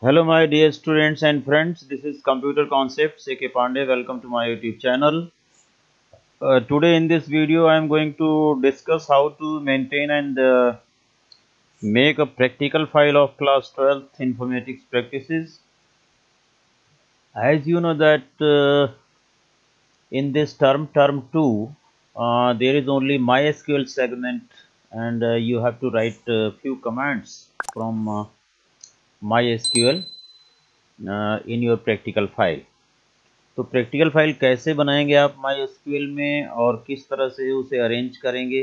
Hello, my dear students and friends. This is Computer Concepts A.K. Pandey. Welcome to my YouTube channel. Today in this video, I am going to discuss how to maintain and make a practical file of class 12th informatics practices. As you know that in this term 2, there is only MySQL segment, and you have to write a few commands from MySQL in your practical file. तो practical file कैसे बनाएंगे आप MySQL में और किस तरह से उसे अरेंज करेंगे,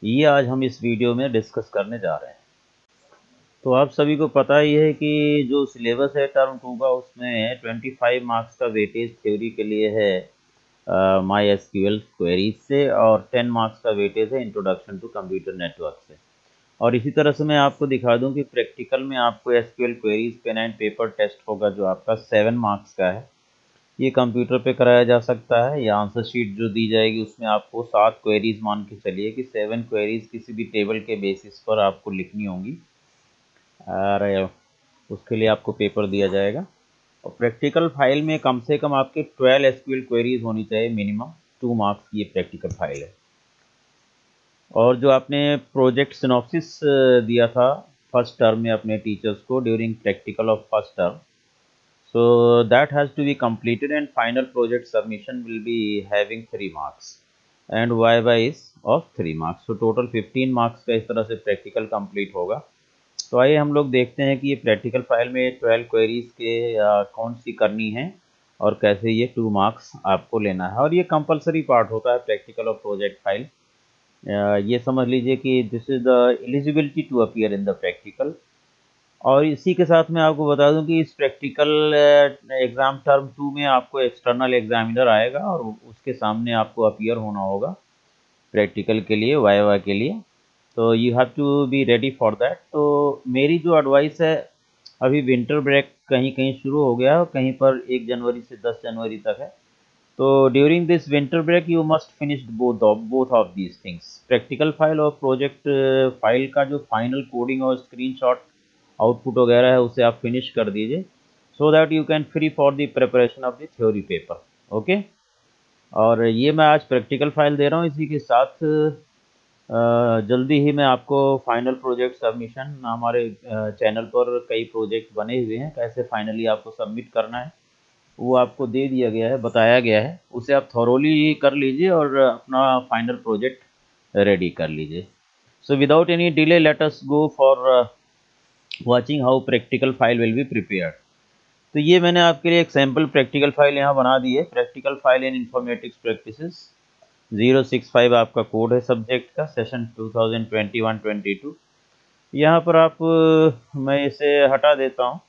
ये आज हम इस वीडियो में डिस्कस करने जा रहे हैं। तो आप सभी को पता ही है कि जो सिलेबस है टर्म 2 का, उसमें 25 मार्क्स का वेटेज थ्योरी के लिए है MySQL क्वेरीज से, और 10 मार्क्स का वेटेज है इंट्रोडक्शन टू कंप्यूटर नेटवर्क से। और इसी तरह से मैं आपको दिखा दूं कि प्रैक्टिकल में आपको SQL queries pen and paper test होगा, जो आपका 7 मार्क्स का है। ये कंप्यूटर पे कराया जा सकता है। या आंसर शीट जो दी जाएगी उसमें आपको 7 क्वेरीज मान के चलिए कि 7 क्वेरीज किसी भी टेबल के बेसिस पर आपको लिखनी होंगी, और उसके लिए आपको पेपर दिया जाएगा। और प्रैक्टिकल फाइल में कम से कम आपके 12 SQL क्वेरीज होनी चाहिए, मिनिमम 2 मार्क्स की ये प्रैक्टिकल फाइल है। और जो आपने प्रोजेक्ट सिनॉप्सिस दिया था फर्स्ट टर्म में अपने टीचर्स को during practical of first term, so that has to be completed, and final project submission will be having 3 marks and viva is of 3 marks, so total 15 marks का इस तरह से practical complete होगा। तो आइए हम लोग देखते हैं कि ये प्रैक्टिकल फाइल में 12 क्वेरीज के कौन सी करनी है और कैसे ये 2 मार्क्स आपको लेना है। और ये कंपलसरी पार्ट होता है प्रैक्टिकल ऑफ प्रोजेक्ट फाइल। ये समझ लीजिए कि this is the eligibility to appear in the practical. और इसी के साथ मैं आपको बता दूं कि इस प्रैक्टिकल एग्ज़ाम टर्म 2 में आपको एक्सटर्नल एग्जामिनर आएगा और उसके सामने आपको अपीयर होना होगा प्रैक्टिकल के लिए, वाइवा के लिए। तो you have to be ready for that. तो मेरी जो एडवाइस है, अभी विंटर ब्रेक कहीं कहीं शुरू हो गया है और कहीं पर 1 जनवरी से 10 जनवरी तक है। तो during this winter break you must finish both of these things, practical file और प्रोजेक्ट फाइल का जो फाइनल कोडिंग और स्क्रीनशॉट आउटपुट वगैरह है उसे आप फिनिश कर दीजिए, so that you can free for the preparation of the theory paper. Okay. और ये मैं आज प्रैक्टिकल फाइल दे रहा हूँ, इसी के साथ जल्दी ही मैं आपको फाइनल प्रोजेक्ट सबमिशन, हमारे चैनल पर कई प्रोजेक्ट बने हुए हैं, कैसे फाइनली आपको सबमिट करना है वो आपको दे दिया गया है, बताया गया है। उसे आप थॉरोली कर लीजिए और अपना फाइनल प्रोजेक्ट रेडी कर लीजिए। So without any delay let us go for watching how practical file will be prepared. तो ये मैंने आपके लिए एक सैम्पल प्रैक्टिकल फाइल यहाँ बना दी है, practical file in informatics practices 065 आपका कोड है सब्जेक्ट का, सेशन 2021-22। यहाँ पर आप मैं इसे हटा देता हूँ।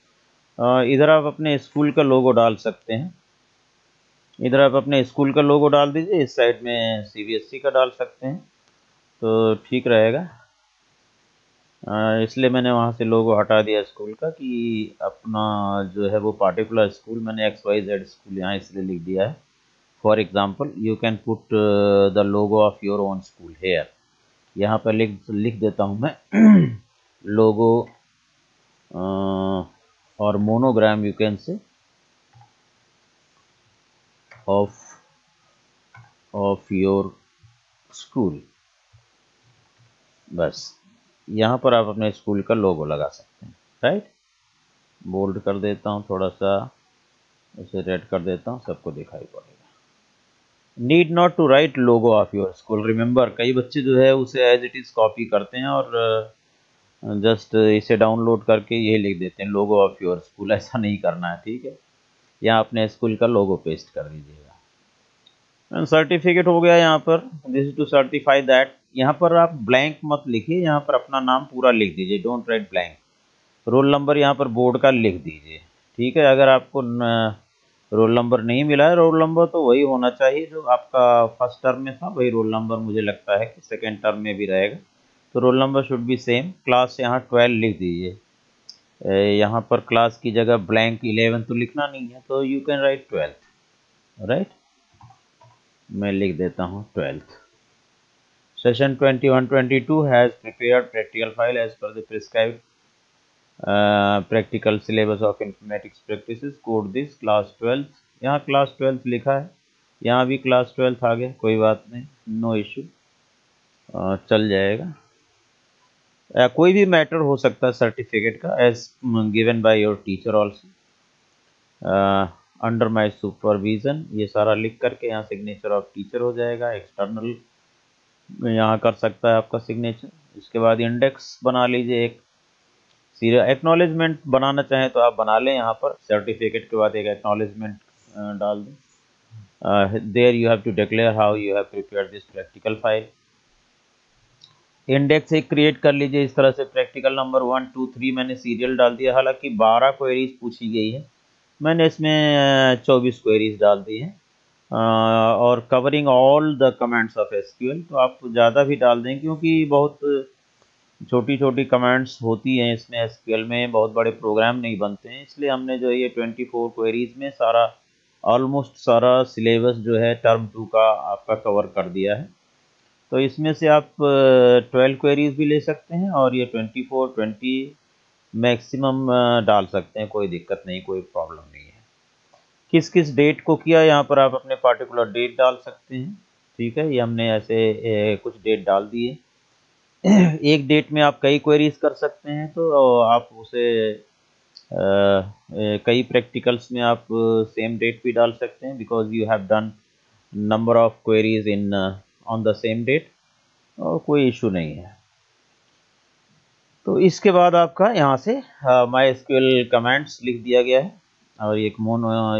इधर आप अपने स्कूल का लोगो डाल सकते हैं, इधर आप अपने स्कूल का लोगो डाल दीजिए, इस साइड में CBSE का डाल सकते हैं तो ठीक रहेगा। इसलिए मैंने वहाँ से लोगो हटा दिया स्कूल का, कि अपना जो है वो पार्टिकुलर स्कूल, मैंने XYZ स्कूल यहाँ इसलिए लिख दिया है। For example you can put the logo of your own school here. यहाँ पर लिख देता हूँ मैं लोगो और monogram you can say of your school. बस यहाँ पर आप अपने स्कूल का लोगो लगा सकते हैं। राइट, बोल्ड कर देता हूँ, थोड़ा सा इसे रेड कर देता हूँ, सबको दिखाई पड़ेगा। Need not to write logo of your school. Remember, कई बच्चे जो है उसे एज इट इज़ कॉपी करते हैं और जस्ट इसे डाउनलोड करके ये लिख देते हैं लोगो ऑफ योर स्कूल। ऐसा नहीं करना है, ठीक है। यहाँ अपने स्कूल का लोगो पेस्ट कर दीजिएगा। सर्टिफिकेट हो गया यहाँ पर, this is to certify that. यहाँ पर आप ब्लैंक मत लिखिए, यहाँ पर अपना नाम पूरा लिख दीजिए, don't write blank. Roll number यहाँ पर बोर्ड का लिख दीजिए, ठीक है। अगर आपको रोल नंबर नहीं मिला है, रोल नंबर तो वही होना चाहिए जो आपका फर्स्ट टर्म में था, वही रोल नंबर मुझे लगता है कि सेकेंड टर्म में भी रहेगा, तो roll number should be same. Class यहाँ 12 लिख दीजिए। यहाँ पर क्लास की जगह ब्लैंक 11 तो लिखना नहीं है, तो you can write 12th। Right, मैं लिख देता हूँ 12th। Session 21-22 has prepared practical file as per the prescribed practical syllabus of informatics practices code this class 12। यहाँ क्लास 12 लिखा है, यहाँ भी क्लास 12 आ गया, कोई बात नहीं, नो इशू, चल जाएगा। कोई भी मैटर हो सकता है सर्टिफिकेट का, as given by your teacher also under my supervision. ये सारा लिख करके यहाँ सिग्नेचर ऑफ टीचर हो जाएगा, एक्सटर्नल यहाँ कर सकता है आपका सिग्नेचर। इसके बाद इंडेक्स बना लीजिए, एक एक्नॉलेजमेंट बनाना चाहें तो आप बना लें, यहाँ पर सर्टिफिकेट के बाद एक एक्नॉलेजमेंट डाल दें। There you have to declare how you have prepared this practical file. Index एक क्रिएट कर लीजिए इस तरह से, प्रैक्टिकल नंबर 1 2 3 मैंने सीरियल डाल दिया। हालांकि 12 क्वेरीज पूछी गई है, मैंने इसमें 24 क्वेरीज डाल दी हैं, और covering all the commands of SQL. तो आप ज़्यादा भी डाल दें क्योंकि बहुत छोटी छोटी कमांड्स होती हैं इसमें, एसक्यूएल में बहुत बड़े प्रोग्राम नहीं बनते हैं, इसलिए हमने जो ये 24 क्वेरीज में सारा ऑलमोस्ट सारा सिलेबस जो है टर्म 2 का आपका कवर कर दिया है। तो इसमें से आप 12 क्वेरीज भी ले सकते हैं और ये 20 मैक्सिमम डाल सकते हैं, कोई दिक्कत नहीं, कोई प्रॉब्लम नहीं है। किस किस डेट को किया, यहाँ पर आप अपने पार्टिकुलर डेट डाल सकते हैं। ठीक है, ये हमने ऐसे कुछ डेट डाल दिए। एक डेट में आप कई क्वेरीज कर सकते हैं, तो आप उसे कई प्रैक्टिकल्स में आप सेम डेट भी डाल सकते हैं, because you have done number of queries in on the same date, और कोई इशू नहीं है। तो इसके बाद आपका यहाँ से माई एसक्यूएल कमांड्स लिख दिया गया है, और एक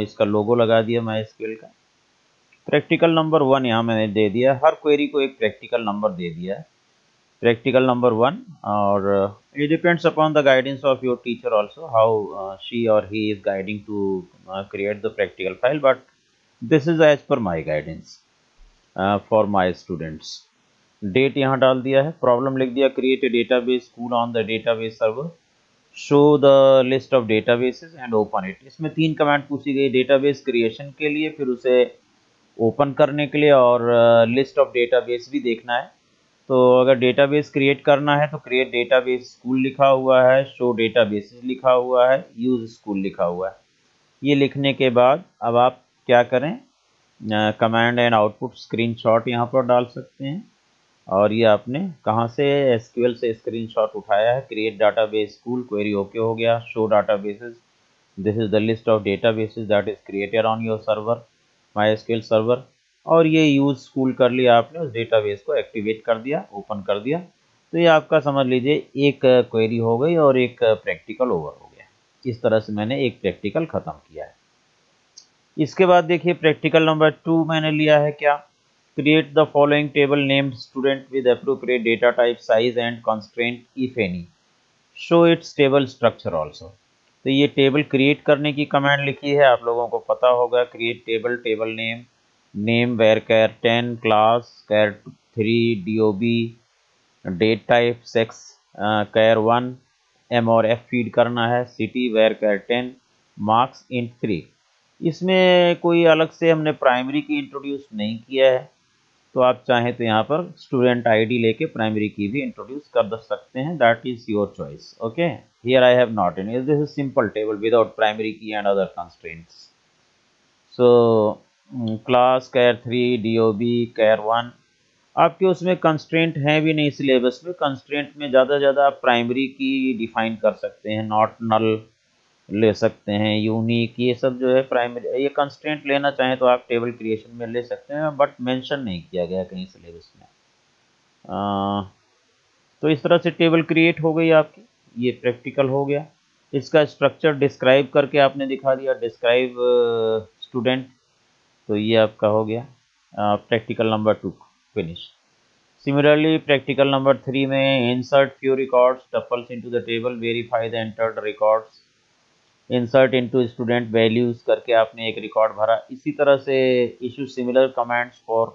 इसका लोगो लगा दिया माई एसक्यूएल का। प्रैक्टिकल नंबर 1 यहाँ मैंने दे दिया, हर क्वेरी को एक प्रैक्टिकल नंबर दे दिया है, प्रैक्टिकल नंबर 1। और it depends upon the guidance of your teacher also, how she or he is guiding to create the practical file, but this is as per my guidance for my students। Date यहाँ डाल दिया है, problem लिख दिया, create a database school on the database server, show the list of databases and open it. इसमें 3 command पूछी गई, database creation के लिए, फिर उसे ओपन करने के लिए, और लिस्ट ऑफ डेटाबेस भी देखना है। तो अगर डेटाबेस क्रिएट करना है तो क्रिएट डेटाबेस स्कूल लिखा हुआ है, शो डेटाबेसेस लिखा हुआ है, यूज स्कूल लिखा हुआ है। ये लिखने के बाद अब आप क्या करें, कमांड एंड आउटपुट स्क्रीनशॉट यहाँ पर डाल सकते हैं। और ये आपने कहाँ से, एसक्यूएल से स्क्रीनशॉट उठाया है। Create database school, query okay हो गया। Show databases, this is the list of databases that is created on your server, my SQL server. और ये यूज स्कूल कर लिया आपने, उस डेटाबेस को एक्टिवेट कर दिया, ओपन कर दिया। तो ये आपका समझ लीजिए एक क्वेरी हो गई और एक प्रैक्टिकल ओवर हो गया। इस तरह से मैंने एक प्रैक्टिकल ख़त्म किया है। इसके बाद देखिए प्रैक्टिकल नंबर 2 मैंने लिया है क्या, create the following table named student with appropriate data type size and constraint if any, show it's table structure also. तो ये टेबल क्रिएट करने की कमांड लिखी है, आप लोगों को पता होगा, create table, table name, name varchar 10, class char 3, DOB, date type sex char 1, M और F फीड करना है, city varchar 10, marks int 3। इसमें कोई अलग से हमने प्राइमरी की इंट्रोड्यूस नहीं किया है, तो आप चाहें तो यहाँ पर स्टूडेंट आईडी लेके प्राइमरी की भी इंट्रोड्यूस कर सकते हैं, that is your choice. Okay, here I have not in, this is simple table without primary key and other constraints. So class char 3, DOB char 1, आपके उसमें कंस्ट्रेंट हैं भी नहीं सिलेबस में। कंस्ट्रेंट में ज़्यादा से ज़्यादा आप प्राइमरी की डिफाइन कर सकते हैं, नॉट नल ले सकते हैं, यूनिक, ये सब जो है प्राइमरी, ये कंस्ट्रेंट लेना चाहें तो आप टेबल क्रिएशन में ले सकते हैं, बट मेंशन नहीं किया गया कहीं सिलेबस में। तो इस तरह से टेबल क्रिएट हो गई आपकी, ये प्रैक्टिकल हो गया। इसका स्ट्रक्चर डिस्क्राइब करके आपने दिखा दिया, डिस्क्राइब स्टूडेंट, तो ये आपका हो गया practical number 2 finish. Similarly practical number 3 में insert few records tuples into the table, verify the entered records, insert into student values करके आपने एक रिकॉर्ड भरा। इसी तरह से issue similar commands for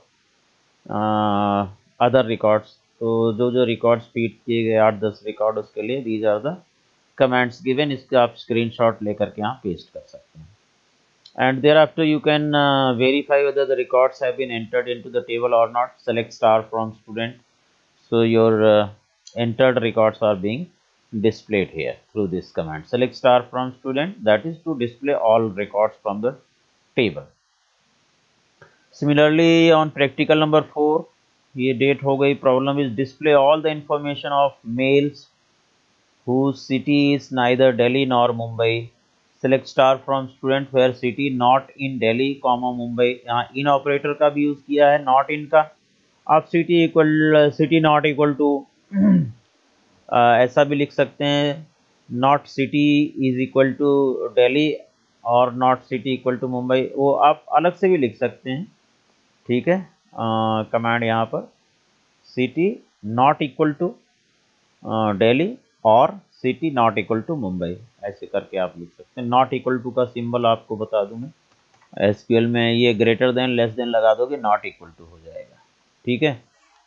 other records, तो जो जो रिकॉर्ड्स फीड किए गए 8-10 रिकॉर्ड, उसके लिए these are the commands given. इसका आप स्क्रीनशॉट लेकर के यहाँ पेस्ट कर सकते हैं। And thereafter you can verify whether the records have been entered into the table or not. Select star from student, so your entered records are being displayed here through this command. Select star from student, that is to display all records from the table. Similarly on practical number 4, ये date हो गई. Problem is display all the information of males whose city is neither Delhi nor Mumbai. Select star from student where city not in Delhi, Mumbai. यहाँ in operator का भी use किया है, not in का. आप city not equal to ऐसा भी लिख सकते हैं, not city is equal to Delhi और not city equal to Mumbai, वो आप अलग से भी लिख सकते हैं. ठीक है, कमांड यहाँ पर city not equal to Delhi और city not equal to Mumbai, ऐसे करके आप लिख सकते हैं. नॉट इक्वल टू का सिंबल आपको बता दूं मैं, एसक्यूएल में ये ग्रेटर देन लेस देन लगा दोगे, नॉट इक्वल टू हो जाएगा. ठीक है,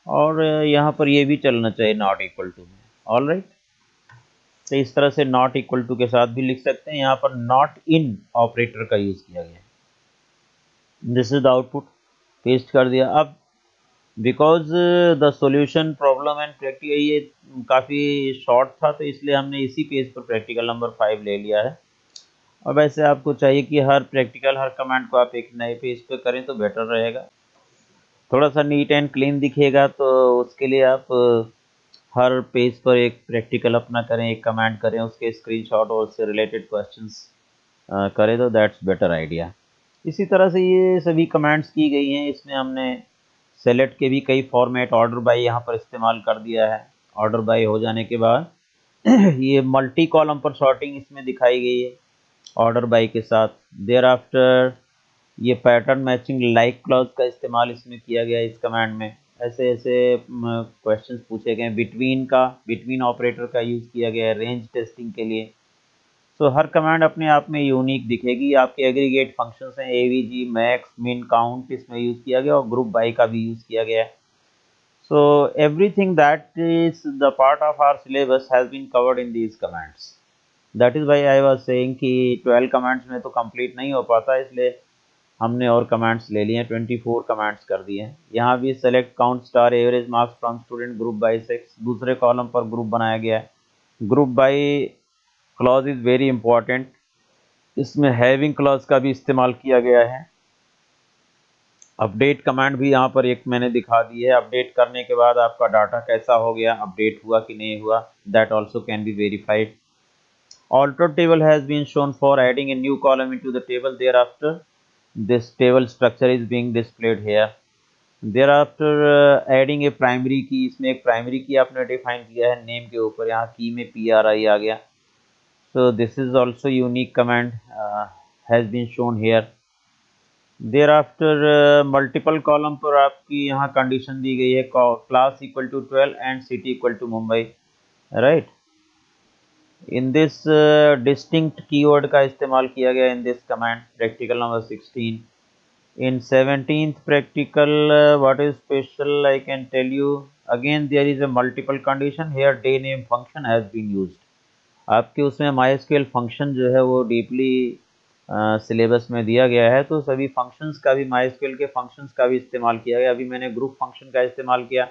और यहाँ पर ये भी चलना चाहिए नॉट इक्वल टू में. ऑल राइट, तो इस तरह से नॉट इक्वल टू के साथ भी लिख सकते हैं. यहाँ पर नॉट इन ऑपरेटर का यूज किया गया है. This is the output, paste कर दिया. अब because the solution problem and practical ये काफ़ी शॉर्ट था, तो इसलिए हमने इसी पेज पर प्रैक्टिकल नंबर 5 ले लिया है. और वैसे आपको चाहिए कि हर प्रैक्टिकल, हर कमांड को आप एक नए पेज पे करें तो बेटर रहेगा, थोड़ा सा नीट एंड क्लीन दिखेगा. तो उसके लिए आप हर पेज पर एक प्रैक्टिकल अपना करें, एक कमांड करें, उसके स्क्रीनशॉट और उससे रिलेटेड क्वेश्चंस करें, तो दैट्स बेटर आइडिया. इसी तरह से ये सभी कमांड्स की गई हैं. इसमें हमने सेलेक्ट के भी कई फॉर्मेट, ऑर्डर बाय यहाँ पर इस्तेमाल कर दिया है. ऑर्डर बाय हो जाने के बाद ये मल्टी कॉलम पर सॉर्टिंग इसमें दिखाई गई है ऑर्डर बाय के साथ. देयर आफ्टर ये पैटर्न मैचिंग लाइक क्लॉज का इस्तेमाल इसमें किया गया इस कमांड में. ऐसे ऐसे क्वेश्चंस पूछे गए. बिटवीन ऑपरेटर का यूज़ किया गया है रेंज टेस्टिंग के लिए. सो हर कमांड अपने आप में यूनिक दिखेगी. आपके एग्रीगेट फंक्शंस हैं, एवीजी, मैक्स, मिन, काउंट इसमें यूज़ किया गया, और ग्रुप बाय का भी यूज़ किया गया है. So everything that is the part of our syllabus has been covered in these commands. That is why I was saying कि 12 कमांड्स में तो कंप्लीट नहीं हो पाता, इसलिए हमने और कमांड्स ले लिए हैं, 24 कमांड्स कर दिए हैं. यहाँ भी select count star average marks from student group by 6, दूसरे कॉलम पर ग्रुप बनाया गया है. Group by clause is very important. इसमें हैविंग क्लॉज का भी इस्तेमाल किया गया है. अपडेट कमांड भी यहाँ पर एक मैंने दिखा दी है. अपडेट करने के बाद आपका डाटा कैसा हो गया, अपडेट हुआ कि नहीं हुआ, that also can be verified. Alter table has been shown for adding a new column into the table. Thereafter, this table structure is being displayed here. Thereafter, adding a primary key. इसमें एक primary key आपने define किया है name के ऊपर. यहाँ key में PRI आ गया. So this is also unique command has been shown here. Thereafter, multiple column पर आपकी यहाँ condition दी गई है, class equal to 12 and city equal to Mumbai, right? In this distinct keyword का इस्तेमाल किया गया in this command. Practical number 16. In 17th practical what is special I can tell you. Again there is a multiple condition here. Day name function has been used. आपके उसमें MySQL function जो है वो deeply syllabus में दिया गया है, तो सभी फंक्शंस का भी, माइस्क्यूएल के फंक्शंस का भी इस्तेमाल किया गया. अभी मैंने ग्रुप फंक्शन का इस्तेमाल किया.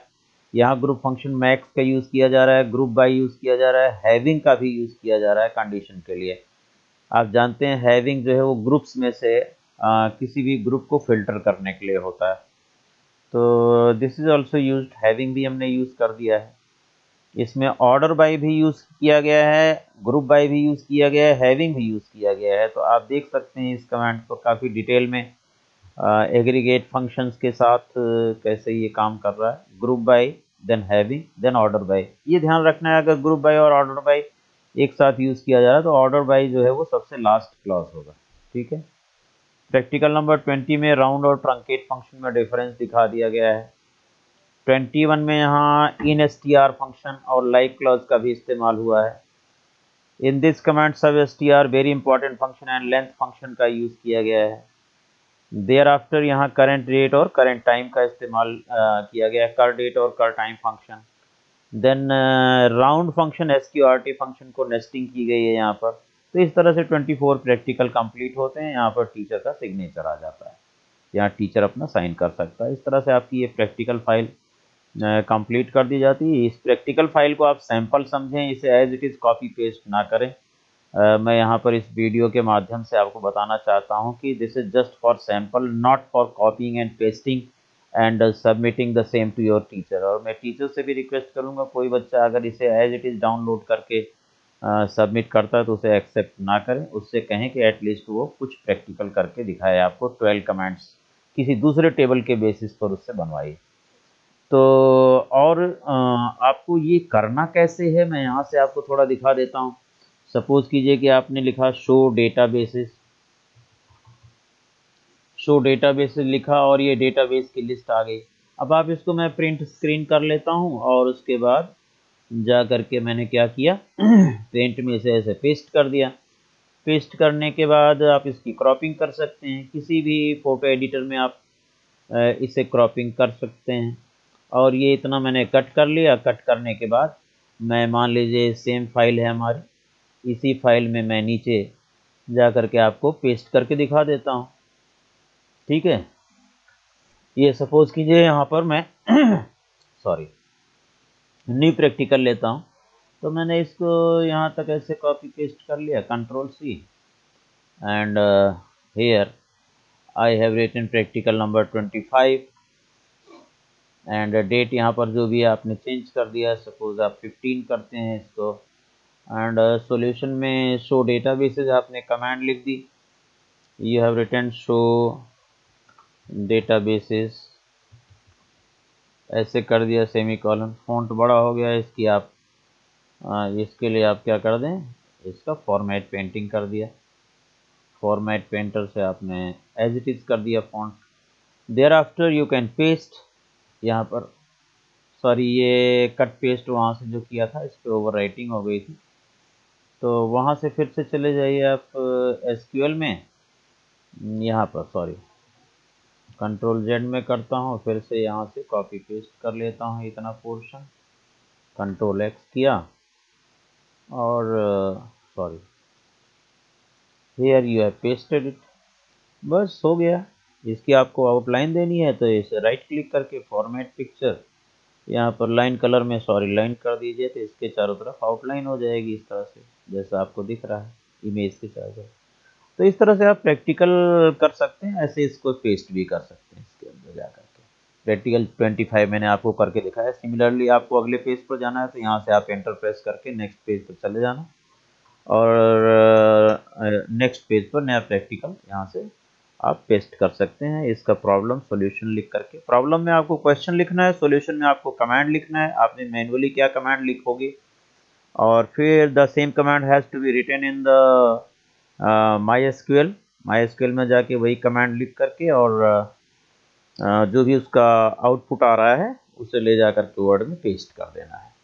यहाँ ग्रुप फंक्शन मैक्स का यूज़ किया जा रहा है, ग्रुप बाय यूज़ किया जा रहा है, हैविंग का भी यूज़ किया जा रहा है कंडीशन के लिए. आप जानते हैं हैविंग जो है वो ग्रुप्स में से किसी भी ग्रुप को फिल्टर करने के लिए होता है. तो this is also used. Having भी हमने यूज़ कर दिया है. इसमें ऑर्डर बाय भी यूज़ किया गया है, ग्रुप बाय भी यूज़ किया गया है, हैविंग भी यूज़ किया गया है. तो आप देख सकते हैं इस कमांड को काफ़ी डिटेल में एग्रीगेट फंक्शंस के साथ कैसे ये काम कर रहा है. Group by, then having, then order by. ये ध्यान रखना है, अगर ग्रुप बाय और ऑर्डर बाय एक साथ यूज़ किया जा रहा है तो ऑर्डर बाय जो है वो सबसे लास्ट क्लॉज होगा. ठीक है. प्रैक्टिकल नंबर 20 में राउंड और ट्रंकेट फंक्शन में डिफरेंस दिखा दिया गया है. 21 में यहाँ इन str फंक्शन और लाइक क्लॉज का भी इस्तेमाल हुआ है. In this command sub str very important function and length function का यूज़ किया गया है. देयर आफ्टर यहाँ करंट डेट और करंट टाइम का इस्तेमाल किया गया है, कर डेट और curtime function. Then round function SQRT function को नेस्टिंग की गई है यहाँ पर. तो इस तरह से 24 प्रैक्टिकल कंप्लीट होते हैं. यहाँ पर टीचर का सिग्नेचर आ जाता है, यहाँ टीचर अपना साइन कर सकता है. इस तरह से आपकी ये प्रैक्टिकल फाइल कंप्लीट कर दी जाती है। इस प्रैक्टिकल फाइल को आप सैंपल समझें, इसे as it is copy paste ना करें। मैं यहाँ पर इस वीडियो के माध्यम से आपको बताना चाहता हूँ कि this is just for sample, not for copying and pasting and submitting the same to your teacher. और मैं टीचर से भी रिक्वेस्ट करूँगा, कोई बच्चा अगर इसे एज इट इज़ डाउनलोड करके सबमिट करता है तो उसे एक्सेप्ट ना करें, उससे कहें कि एटलीस्ट वो कुछ प्रैक्टिकल करके दिखाए आपको। 12 कमांड्स किसी दूसरे टेबल के बेसिस पर उससे बनवाइए। तो और आपको ये करना कैसे है, मैं यहाँ से आपको थोड़ा दिखा देता हूँ। सपोज कीजिए कि आपने लिखा शो डेटाबेसेस, शो डेटाबेसेस लिखा और ये डेटाबेस की लिस्ट आ गई। अब आप इसको मैं प्रिंट स्क्रीन कर लेता हूँ और उसके बाद जा करके मैंने क्या किया पेंट में इसे ऐसे पेस्ट कर दिया। पेस्ट करने के बाद आप इसकी क्रॉपिंग कर सकते हैं, किसी भी फोटो एडिटर में आप इसे क्रॉपिंग कर सकते हैं। और ये इतना मैंने कट कर लिया। कट करने के बाद मैं मान लीजिए सेम फाइल है हमारी, इसी फाइल में मैं नीचे जा करके आपको पेस्ट करके दिखा देता हूँ। ठीक है, ये सपोज कीजिए यहाँ पर मैं सॉरी न्यू प्रैक्टिकल लेता हूँ। तो मैंने इसको यहाँ तक ऐसे कॉपी पेस्ट कर लिया, control C, and here I have written practical number 25 and date यहाँ पर जो भी आपने चेंज कर दिया, सपोज आप 15 करते हैं इसको। एंड सॉल्यूशन में शो डेटाबेसेस आपने कमांड लिख दी, you have written show databases, ऐसे कर दिया सेमी कॉलन। फॉन्ट बड़ा हो गया इसकी, आप इसके लिए आप क्या कर दें, इसका फॉर्मेट पेंटिंग कर दिया। फॉर्मेट पेंटर से आपने एज इट इज़ कर दिया font. Thereafter you can paste यहाँ पर, सॉरी ये कट पेस्ट वहाँ से जो किया था इस पर ओवर राइटिंग हो गई थी, तो वहाँ से फिर से चले जाइए आप एसक्यूएल में। यहाँ पर सॉरी कंट्रोल जेड में करता हूँ, फिर से यहाँ से कॉपी पेस्ट कर लेता हूँ इतना पोर्शन, कंट्रोल एक्स किया और sorry here you have pasted it. बस हो गया। इसकी आपको आउटलाइन देनी है तो इसे राइट क्लिक करके फॉर्मेट पिक्चर, यहाँ पर लाइन कलर में सॉरी लाइन कर दीजिए, तो इसके चारों तरफ आउटलाइन हो जाएगी इस तरह से जैसा आपको दिख रहा है इमेज के चारों तरफ। तो इस तरह से आप प्रैक्टिकल कर सकते हैं, ऐसे इसको पेस्ट भी कर सकते हैं इसके अंदर जा करके। प्रैक्टिकल 25 मैंने आपको करके दिखाया। सिमिलरली आपको अगले पेज पर जाना है तो यहाँ से आप एंटर प्रेस करके नेक्स्ट पेज पर चले जाना और नेक्स्ट पेज पर नया प्रैक्टिकल यहाँ से आप पेस्ट कर सकते हैं। इसका प्रॉब्लम सॉल्यूशन लिख करके, प्रॉब्लम में आपको क्वेश्चन लिखना है, सॉल्यूशन में आपको कमांड लिखना है। आपने मैन्युअली क्या कमांड लिखोगे और फिर the same command has to be written in the MySQL में जाके वही कमांड लिख करके और जो भी उसका आउटपुट आ रहा है उसे ले जा करके वर्ड में पेस्ट कर देना है।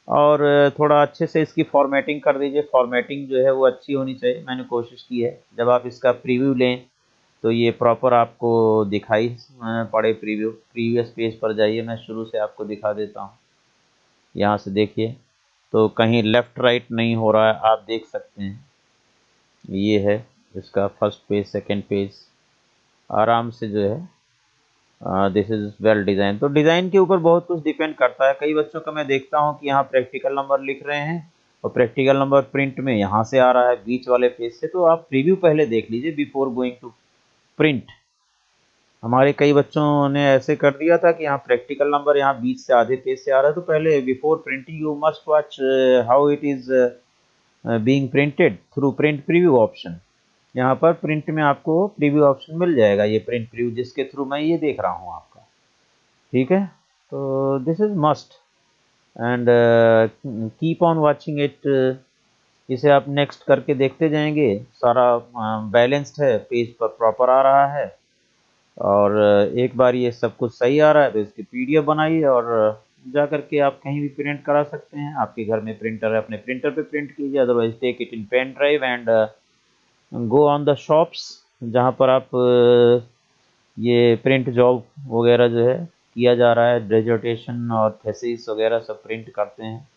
और थोड़ा अच्छे से इसकी फॉर्मेटिंग कर दीजिए। फॉर्मेटिंग जो है वो अच्छी होनी चाहिए, मैंने कोशिश की है। जब आप इसका प्रीव्यू लें तो ये प्रॉपर आपको दिखाई पड़े। प्रीवियस पेज पर जाइए, मैं शुरू से आपको दिखा देता हूँ। यहाँ से देखिए तो कहीं लेफ़्ट राइट नहीं हो रहा है, आप देख सकते हैं। ये है इसका फर्स्ट पेज, सेकंड पेज, आराम से जो है दिस इज़ वेल डिज़ाइन। तो डिज़ाइन के ऊपर बहुत कुछ डिपेंड करता है। कई बच्चों का मैं देखता हूँ कि यहाँ प्रैक्टिकल नंबर लिख रहे हैं और प्रैक्टिकल नंबर प्रिंट में यहाँ से आ रहा है बीच वाले पेज से। तो आप प्रीव्यू पहले देख लीजिए बिफोर गोइंग टू प्रिंट। हमारे कई बच्चों ने ऐसे कर दिया था कि यहाँ प्रैक्टिकल नंबर यहाँ बीच से आधे पेज से आ रहा है, तो पहले before printing you must watch how it is being printed through print preview option. यहाँ पर प्रिंट में आपको प्रीव्यू ऑप्शन मिल जाएगा, ये प्रिंट प्रीव्यू जिसके थ्रू मैं ये देख रहा हूँ आपका। ठीक है, तो this is must and keep on watching it. इसे आप नेक्स्ट करके देखते जाएंगे, सारा बैलेंस्ड है, पेज पर प्रॉपर आ रहा है। और एक बार ये सब कुछ सही आ रहा है तो इसकी PDF बनाइए और जा करके आप कहीं भी प्रिंट करा सकते हैं। आपके घर में प्रिंटर है, अपने प्रिंटर पे प्रिंट कीजिए, otherwise take it in pen drive and go on the shops जहाँ पर आप ये प्रिंट जॉब वगैरह जो है किया जा रहा है, डिसर्टेशन और थीसिस वगैरह सब प्रिंट करते हैं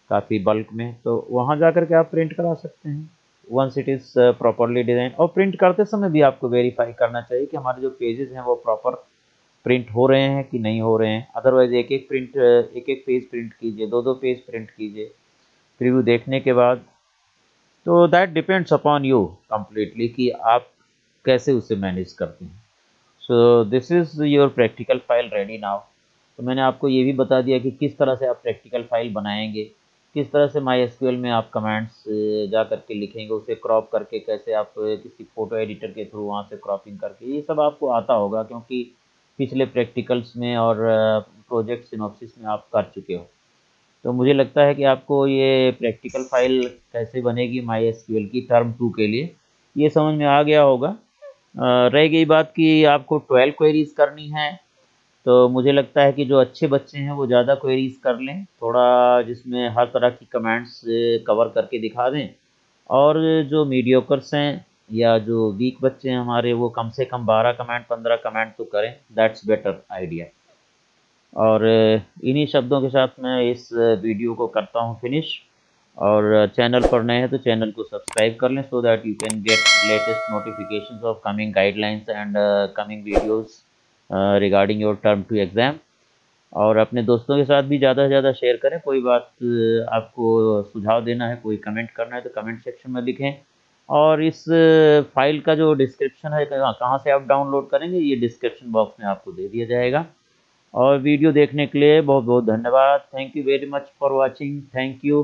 काफ़ी बल्क में, तो वहाँ जा कर के आप प्रिंट करा सकते हैं once it is properly design. और प्रिंट करते समय भी आपको वेरीफाई करना चाहिए कि हमारे जो पेजेस हैं वो प्रॉपर प्रिंट हो रहे हैं कि नहीं हो रहे हैं। अदरवाइज एक एक पेज प्रिंट कीजिए, दो दो पेज प्रिंट कीजिए प्रीव्यू देखने के बाद। तो that depends upon you completely कि आप कैसे उसे मैनेज करते हैं। So this is your practical file ready now. तो मैंने आपको ये भी बता दिया कि किस तरह से आप प्रैक्टिकल फाइल बनाएंगे, किस तरह से माई एसक्यूएल में आप कमांड्स जा करके लिखेंगे, उसे क्रॉप करके कैसे आप किसी फ़ोटो एडिटर के थ्रू वहाँ से क्रॉपिंग करके, ये सब आपको आता होगा क्योंकि पिछले प्रैक्टिकल्स में और प्रोजेक्ट सिनॉप्सिस में आप कर चुके हो। तो मुझे लगता है कि आपको ये प्रैक्टिकल फाइल कैसे बनेगी माई एसक्यूएल की टर्म 2 के लिए ये समझ में आ गया होगा। रह गई बात कि आपको 12 क्वेरीज करनी है, तो मुझे लगता है कि जो अच्छे बच्चे हैं वो ज़्यादा क्वेरीज कर लें, थोड़ा जिसमें हर तरह की कमेंट्स कवर करके दिखा दें। और जो मीडियोकर्स हैं या जो वीक बच्चे हैं हमारे, वो कम से कम 12 कमेंट 15 कमेंट तो करें, दैट्स बेटर आइडिया। और इन्हीं शब्दों के साथ मैं इस वीडियो को करता हूँ फिनिश। और चैनल पर नए हैं तो चैनल को सब्सक्राइब कर लें सो that you can get latest notifications of coming guidelines and coming videos regarding your term 2 exam. और अपने दोस्तों के साथ भी ज़्यादा से ज़्यादा शेयर करें। कोई बात आपको सुझाव देना है, कोई कमेंट करना है तो कमेंट सेक्शन में लिखें। और इस फाइल का जो डिस्क्रिप्शन है कहाँ से आप डाउनलोड करेंगे, ये डिस्क्रिप्शन बॉक्स में आपको दे दिया जाएगा। और वीडियो देखने के लिए बहुत बहुत धन्यवाद। Thank you very much for watching. Thank you.